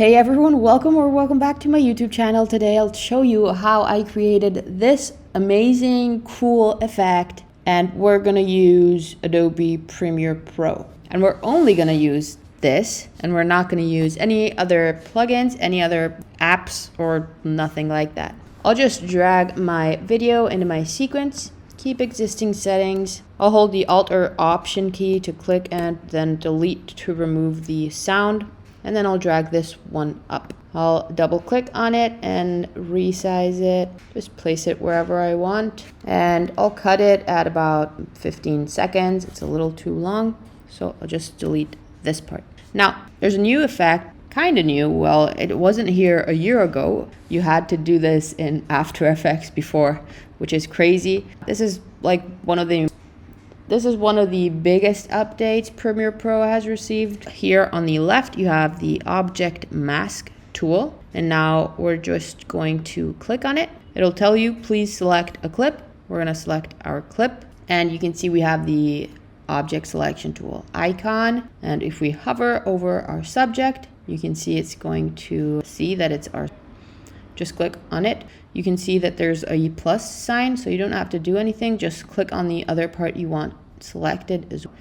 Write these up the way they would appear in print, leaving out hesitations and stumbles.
Hey everyone, welcome back to my YouTube channel. Today I'll show you how I created this amazing cool effect, and we're gonna use Adobe Premiere Pro. And we're only gonna use this, and we're not gonna use any other plugins, any other apps, or nothing like that. I'll just drag my video into my sequence, keep existing settings. I'll hold the Alt or Option key to click and then delete to remove the sound. And then I'll drag this one up. I'll double click on it and resize it. Just place it wherever I want. And I'll cut it at about 15 seconds. It's a little too long. So I'll just delete this part. Now, there's a new effect, kind of new. Well, it wasn't here a year ago. You had to do this in After Effects before, which is crazy. This is one of the biggest updates Premiere Pro has received. Here on the left, you have the Object Mask tool. And now we're just going to click on it. It'll tell you, please select a clip. We're gonna select our clip. And you can see we have the Object Selection tool icon. And if we hover over our subject, you can see it's going to see that it's our. Just click on it. You can see that there's a plus sign, so you don't have to do anything. Just click on the other part you want selected as well.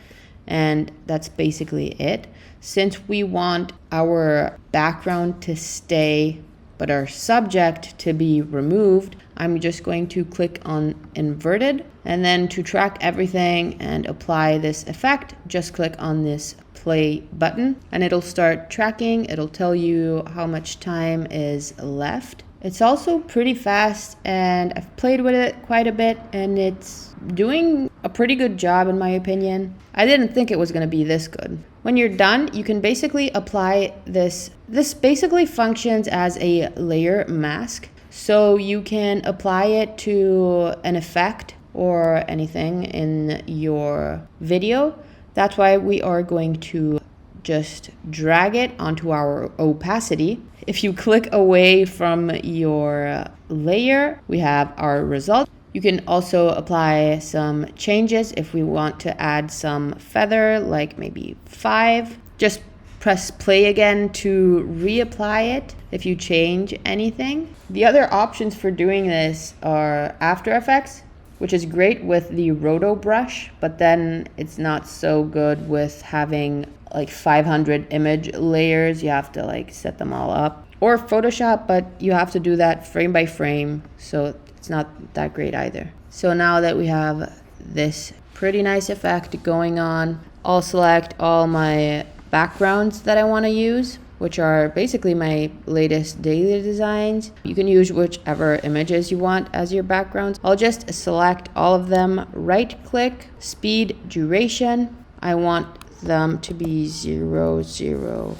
And that's basically it. Since we want our background to stay, but our subject to be removed, I'm just going to click on inverted. And then to track everything and apply this effect, just click on this play button and it'll start tracking. It'll tell you how much time is left. It's also pretty fast, and I've played with it quite a bit, and it's doing a pretty good job in my opinion. I didn't think it was going to be this good. When you're done, you can basically apply this. This basically functions as a layer mask, so you can apply it to an effect or anything in your video. That's why we are going to just drag it onto our opacity. If you click away from your layer, we have our result. You can also apply some changes if we want to add some feather, like maybe 5. Just press play again to reapply it if you change anything. The other options for doing this are After Effects, which is great with the roto brush, but then it's not so good with having like 500 image layers. You have to set them all up. Or Photoshop, but you have to do that frame by frame, so it's not that great either. So now that we have this pretty nice effect going on, I'll select all my backgrounds that I want to use, which are basically my latest daily designs. You can use whichever images you want as your backgrounds. I'll just select all of them, right click, speed, duration. I want them to be 002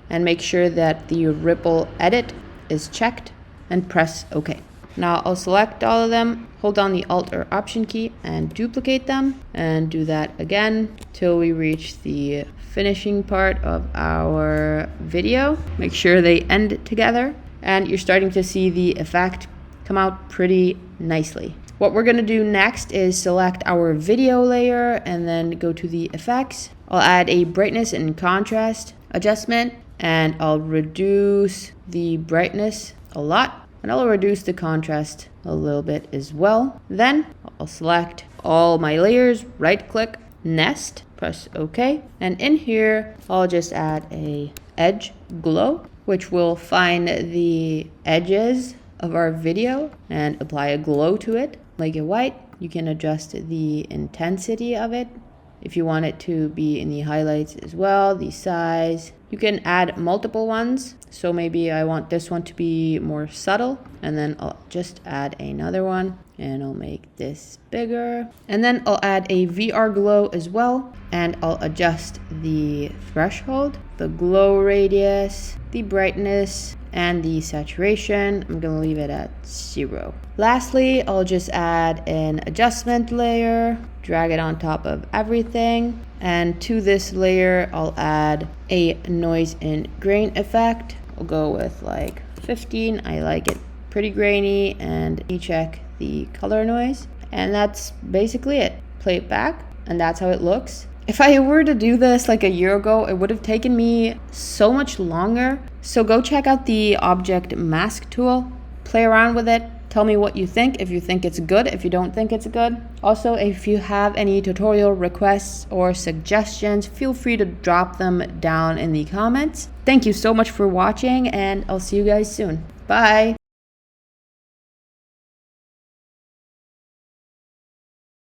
and make sure that the ripple edit is checked and press OK. Now I'll select all of them, hold down the Alt or Option key and duplicate them, and do that again till we reach the finishing part of our video. Make sure they end together, and you're starting to see the effect come out pretty nicely. What we're going to do next is select our video layer and then go to the effects. I'll add a brightness and contrast adjustment, and I'll reduce the brightness a lot, and I'll reduce the contrast a little bit as well. Then I'll select all my layers, right click, nest, press OK. And in here, I'll just add a edge glow, which will find the edges of our video and apply a glow to it, make it white. You can adjust the intensity of it if you want it to be in the highlights as well, the size. You can add multiple ones. So maybe I want this one to be more subtle, and then I'll just add another one, and I'll make this bigger. And then I'll add a VR glow as well, and I'll adjust the threshold, the glow radius, the brightness, and the saturation. I'm gonna leave it at 0. Lastly, I'll just add an adjustment layer, drag it on top of everything, and to this layer I'll add a noise and grain effect. I'll go with 15. I like it pretty grainy, and you check the color noise, and that's basically it. Play it back, and that's how it looks. If I were to do this like a year ago, it would have taken me so much longer. So go check out the object mask tool, play around with it. Tell me what you think, if you think it's good, if you don't think it's good. Also, if you have any tutorial requests or suggestions, feel free to drop them down in the comments. Thank you so much for watching, and I'll see you guys soon. Bye!